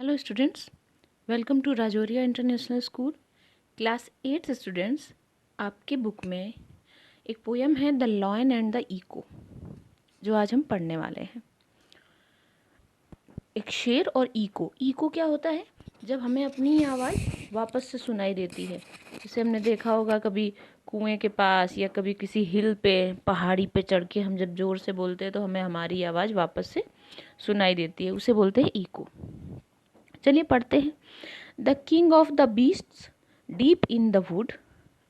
Hello students, welcome to Rajoria international school. Class 8 students, आपके book में एक पोयम है the lion and the echo, जो आज हम पढ़ने वाले हैं। एक शेर और इको क्या होता है? जब हमें अपनी आवाज़ वापस से सुनाई देती है। जैसे हमने देखा होगा कभी कुएं के पास या कभी किसी हिल पे, पहाड़ी पे चढ़ के हम जब ज़ोर से बोलते हैं तो हमें हमारी आवाज़ वापस से सुनाई देती है, उसे बोलते हैं इको। चलिए पढ़ते हैं। The king of the beasts deep in the wood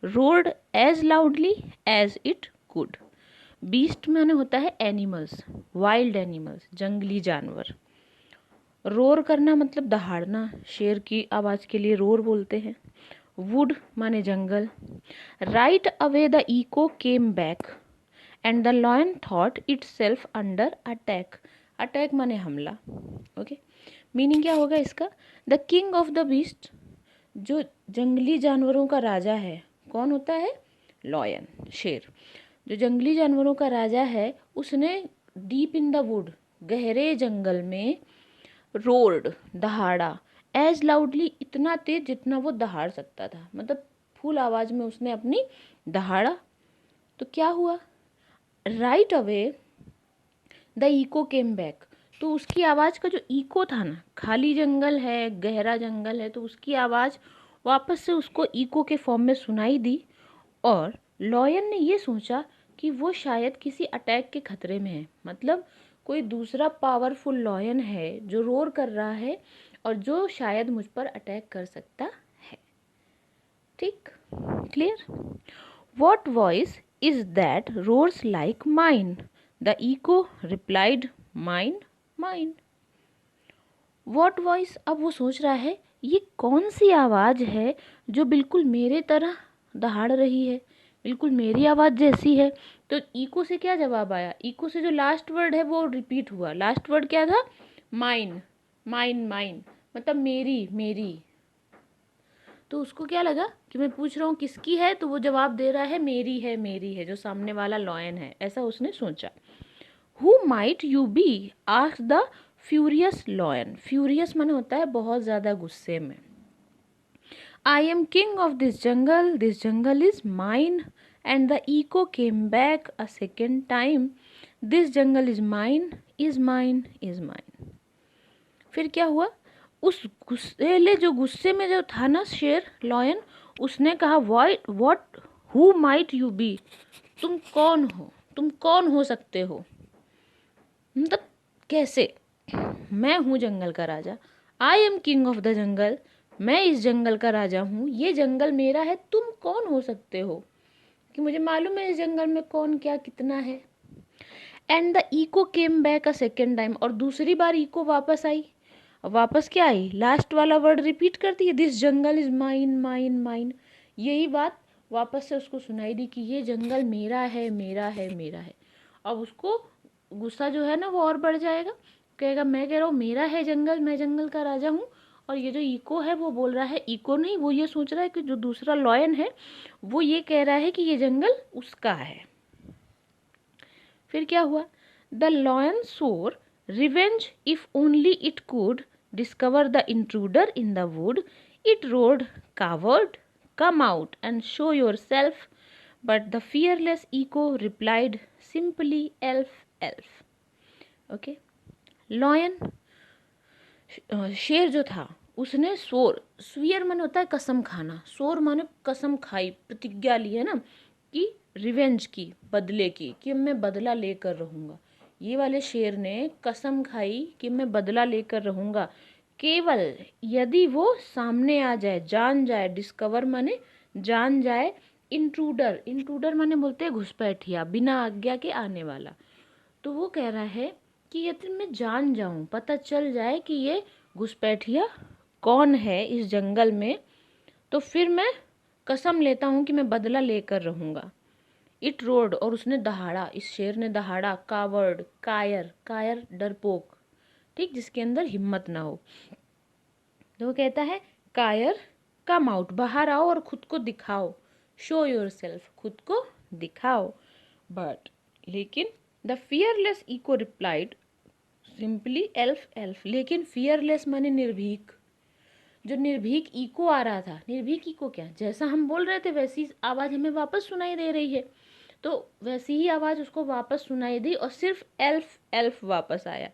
roared as loudly as it could. Beast माने होता है एनिमल्स, वाइल्ड एनिमल्स, जंगली जानवर। रोर करना मतलब दहाड़ना, शेर की आवाज़ के लिए रोर बोलते हैं। वुड माने जंगल। Right away the echo came back and the lion thought itself under attack. Attack माने हमला। ओके, मीनिंग क्या होगा इसका? The king of the beast, जो जंगली जानवरों का राजा है, कौन होता है? लॉयन, शेर। जो जंगली जानवरों का राजा है, उसने डीप इन द वुड, गहरे जंगल में, रोर्ड, दहाड़ा, एज लाउडली, इतना तेज जितना वो दहाड़ सकता था, मतलब फुल आवाज में उसने अपनी दहाड़ा। तो क्या हुआ? Right away the echo came back, तो उसकी आवाज़ का जो इको था ना, खाली जंगल है, गहरा जंगल है, तो उसकी आवाज़ वापस से उसको इको के फॉर्म में सुनाई दी। और लॉयन ने ये सोचा कि वो शायद किसी अटैक के खतरे में है, मतलब कोई दूसरा पावरफुल लॉयन है जो रोर कर रहा है और जो शायद मुझ पर अटैक कर सकता है। ठीक, clear? What voice is that roars like mine? The echo replied, mine, mine. What voice, अब वो सोच रहा है ये कौन सी आवाज़ है जो बिल्कुल मेरे तरह दहाड़ रही है, बिल्कुल मेरी आवाज़ जैसी है। तो इको से क्या जवाब आया? इको से जो लास्ट वर्ड है वो रिपीट हुआ। लास्ट वर्ड क्या था? माइन, माइन, माइन, मतलब मेरी, मेरी। तो उसको क्या लगा कि मैं पूछ रहा हूँ किसकी है, तो वो जवाब दे रहा है मेरी है, मेरी है, जो सामने वाला लॉयन है, ऐसा उसने सोचा। Who might you be? Ask the furious lion. Furious माने होता है बहुत ज़्यादा गुस्से में। I am king of this jungle is mine and the echo came back a second time, this jungle is mine, is mine, is mine. फिर क्या हुआ? उस गुस्सेले, जो गुस्से में जो था ना शेर, लॉयन, उसने कहा what, who might you be? तुम कौन हो? तुम कौन हो सकते हो? मतलब कैसे? मैं हूँ जंगल का राजा, I am king of the jungle, मैं इस जंगल का राजा हूँ, ये जंगल मेरा है, तुम कौन हो सकते हो कि मुझे मालूम है इस जंगल में कौन क्या कितना है। And the echo came back a second time, और दूसरी बार इको वापस आई। वापस क्या आई? लास्ट वाला वर्ड रिपीट करती है, this jungle is mine, mine, mine. यही बात वापस से उसको सुनाई दी कि ये जंगल मेरा है, मेरा है, मेरा है। अब उसको गुस्सा जो है ना वो और बढ़ जाएगा, कहेगा मैं कह रहा हूँ मेरा है जंगल, मैं जंगल का राजा हूँ, और ये जो इको है वो बोल रहा है, इको नहीं, वो ये सोच रहा है कि जो दूसरा लॉयन है वो ये कह रहा है कि ये जंगल उसका है। फिर क्या हुआ? The lion swore revenge if only it could discover the intruder in the wood, it roared, coward, come out and show yourself, but the fearless echo replied simply, elf, elf. Okay, lion, शेर जो था, उसने सोर, severe माने होता है कसम खाना, सोर माने कसम खाई, प्रतिज्ञा ली है ना, कि रिवेंज की, बदले की, कि मैं बदला लेकर रहूँगा। ये वाले शेर ने कसम खाई कि मैं बदला लेकर रहूँगा, केवल यदि वो सामने आ जाए, जान जाए, डिस्कवर माने जान जाए, इंट्रूडर, इंट्रूडर माने बोलते हैं घुसपैठिया, बिना आज्ञा के आने वाला। तो वो कह रहा है कि यदि मैं जान जाऊं, पता चल जाए कि ये घुसपैठिया कौन है इस जंगल में, तो फिर मैं कसम लेता हूं कि मैं बदला लेकर रहूंगा। इट रोड, और उसने दहाड़ा, इस शेर ने दहाड़ा, कावर्ड, कायर, कायर डरपोक, ठीक, जिसके अंदर हिम्मत ना हो। तो वो कहता है कायर, कम आउट, बाहर आओ और खुद को दिखाओ, शो योर सेल्फ, खुद को दिखाओ। बट लेकिन the fearless echo replied, simply elf elf, लेकिन फियरलेस माने निर्भीक। जो निर्भीक इको आ रहा था, निर्भीक इको क्या, जैसा हम बोल रहे थे वैसी आवाज़ हमें वापस सुनाई दे रही है, तो वैसी ही आवाज़ उसको वापस सुनाई दी और सिर्फ एल्फ एल्फ वापस आया।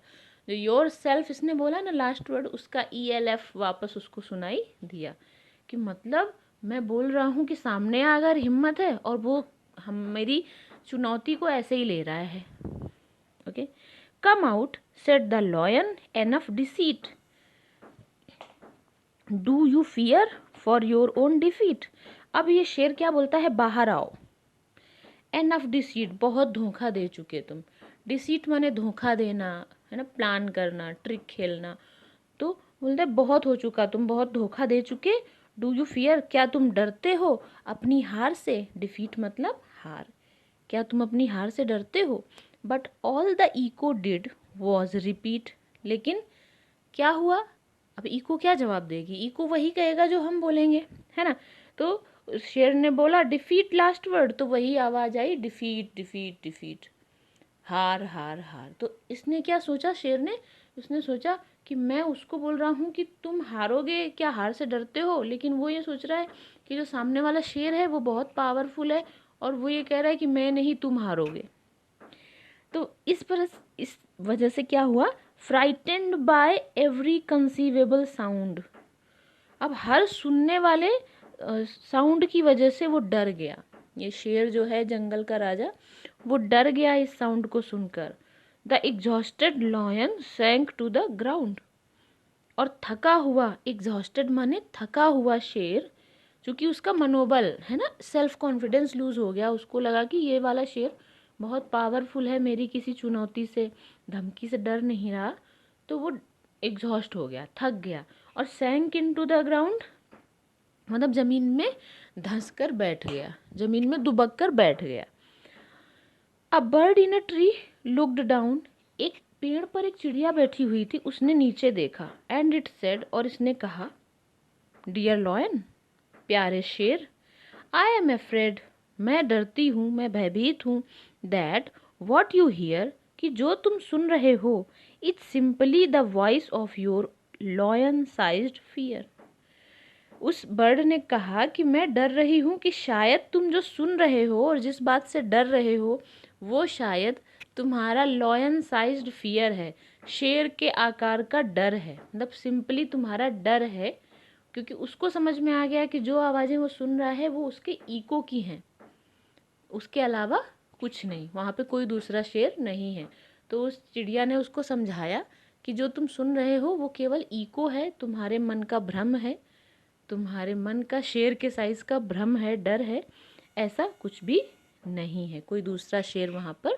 जो योर सेल्फ इसने बोला ना लास्ट वर्ड, उसका ELF वापस उसको सुनाई दिया। कि मतलब मैं बोल रहा हूँ कि सामने अगर हिम्मत है और वो हम मेरी चुनौती को ऐसे ही ले रहा है। Okay, come out said the lion, enough deceit, do you fear for your own defeat. अब ये शेर क्या बोलता है, बाहर आओ। एनफ डिसीट, बहुत धोखा दे चुके तुम। डिसीट माने धोखा देना, है ना, प्लान करना, ट्रिक खेलना। तो बोलते बहुत हो चुका, तुम बहुत धोखा दे चुके। डू यू फियर, क्या तुम डरते हो अपनी हार से। डिफीट मतलब हार, क्या तुम अपनी हार से डरते हो। But all the echo did was repeat, लेकिन क्या हुआ, अब इको क्या जवाब देगी, इको वही कहेगा जो हम बोलेंगे, है ना। तो शेर ने बोला डिफीट लास्ट वर्ड, तो वही आवाज आई, डिफीट डिफीट डिफीट, हार हार हार। तो इसने क्या सोचा शेर ने, उसने सोचा कि मैं उसको बोल रहा हूँ कि तुम हारोगे, क्या हार से डरते हो, लेकिन वो ये सोच रहा है कि जो सामने वाला शेर है वो बहुत पावरफुल है और वो ये कह रहा है कि मैं नहीं, तुम हारोगे। तो इस वजह से क्या हुआ, frightened by every conceivable sound. अब हर सुनने वाले साउंड की वजह से वो डर गया। ये शेर जो है जंगल का राजा, वो डर गया इस साउंड को सुनकर। The exhausted lion sank to the ground, और थका हुआ, एग्जॉस्टेड माने थका हुआ शेर, क्योंकि उसका मनोबल है ना, सेल्फ कॉन्फिडेंस लूज हो गया, उसको लगा कि ये वाला शेर बहुत पावरफुल है, मेरी किसी चुनौती से, धमकी से डर नहीं रहा, तो वो एग्जॉस्ट हो गया, थक गया। और सैंक इन टू द ग्राउंड मतलब जमीन में धंस कर बैठ गया, जमीन में दुबक कर बैठ गया। A bird in a tree looked down, एक पेड़ पर एक चिड़िया बैठी हुई थी, उसने नीचे देखा। एंड इट सेड, और इसने कहा, डियर लॉयन, प्यारे शेर, आई एम अफ्रेड, मैं डरती हूँ, मैं भयभीत हूँ, दैट वॉट यू हियर, कि जो तुम सुन रहे हो, it's simply the voice of your lion sized fear. उस बर्ड ने कहा कि मैं डर रही हूँ कि शायद तुम जो सुन रहे हो और जिस बात से डर रहे हो वो शायद तुम्हारा लॉयन साइज्ड फियर है, शेर के आकार का डर है। मतलब सिंपली तुम्हारा डर है, क्योंकि उसको समझ में आ गया कि जो आवाज़ें वो सुन रहा है वो उसके ईको की हैं, उसके अलावा कुछ नहीं, वहाँ पे कोई दूसरा शेर नहीं है। तो उस चिड़िया ने उसको समझाया कि जो तुम सुन रहे हो वो केवल ईको है, तुम्हारे मन का भ्रम है, तुम्हारे मन का शेर के साइज का भ्रम है, डर है, ऐसा कुछ भी नहीं है, कोई दूसरा शेर वहाँ पर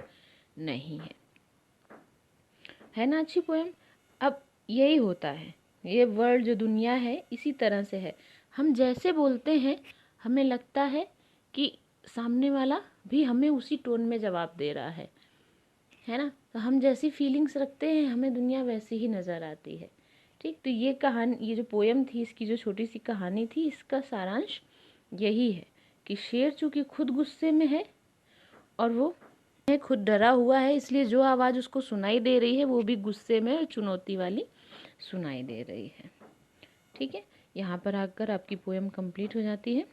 नहीं है ना। अच्छी पोएम। अब यही होता है, ये वर्ल्ड जो दुनिया है इसी तरह से है, हम जैसे बोलते हैं हमें लगता है कि सामने वाला भी हमें उसी टोन में जवाब दे रहा है ना। तो हम जैसी फीलिंग्स रखते हैं हमें दुनिया वैसी ही नज़र आती है। ठीक, तो ये कहानी, ये जो पोएम थी, इसकी जो छोटी सी कहानी थी, इसका सारांश यही है कि शेर चूँकि खुद गुस्से में है और वो खुद डरा हुआ है, इसलिए जो आवाज़ उसको सुनाई दे रही है वो भी गुस्से में और चुनौती वाली सुनाई दे रही है। ठीक है, यहाँ पर आकर आपकी पोएम कंप्लीट हो जाती है।